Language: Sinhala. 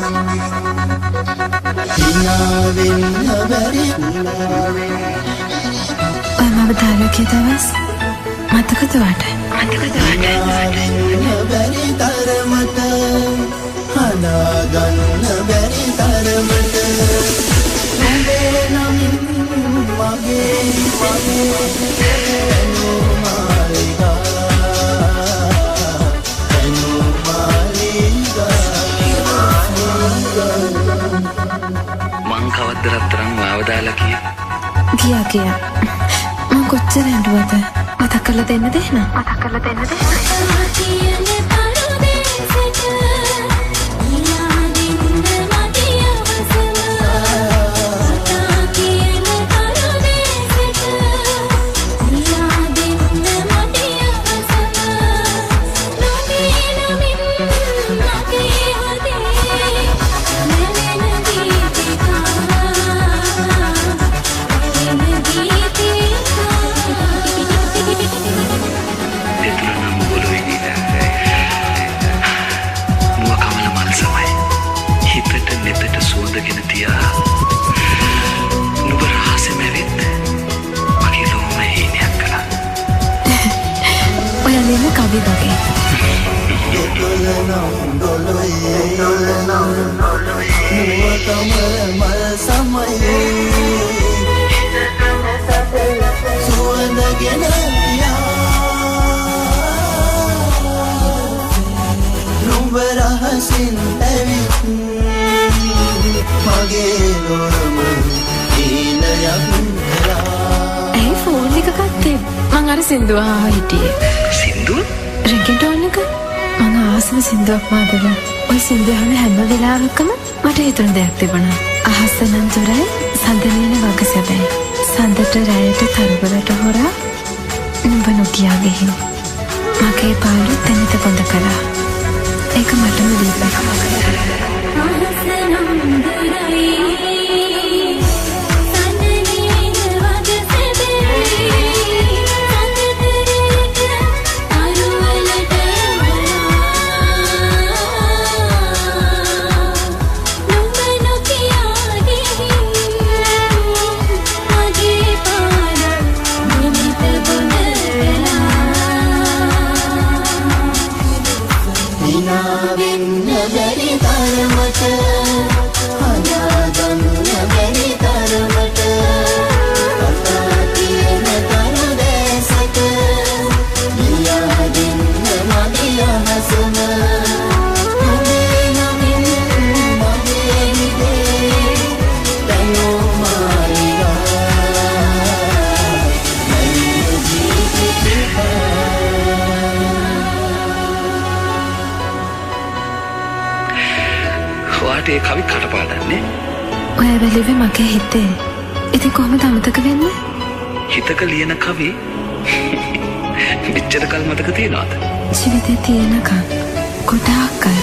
මම දාලා කිය දවස් මතකද වට? බැරි තරමට හදාගන්න බැරි තරමට නුඹේ නමින් මගේ මං කවද්ද රත්තරන් මාව දාලා ගියා මං කොච්චර ඇඬුවද? මතක් කරලා දෙන්න දෙන්න. කවි වගේ ඇයි ෆෝන් එක ගත්තේ? මං අර සින්දුව අහා හිටියේ. සින්දුව? රින්ගටෝන් එක මං ආසම සින්දුවක් මාදල. ඔය සින්දුව අහන හැම වෙලාවකම මට හිතුණ දෙයක් තිබුණා. අහස නම් දුරයි සඳලින වග සැබෑ. සඳට රැයට තරවලට හොරා නුඹ නොකියා ගෙහින්. මගේ පාළු තැනිත පොඳ කළා. ඒක මටම දීපක්. ඒ කවි කටපාඩම්නේ. ඔය වෙලෙවේ මගේ හිතේ. ඉතින් කොහොමද අමතක වෙන්නේ? හිතක ලියන කවි මෙච්චර කල් මතක තියනවද? ජීවිතේ තියෙනකම් ගොඩාක් කල්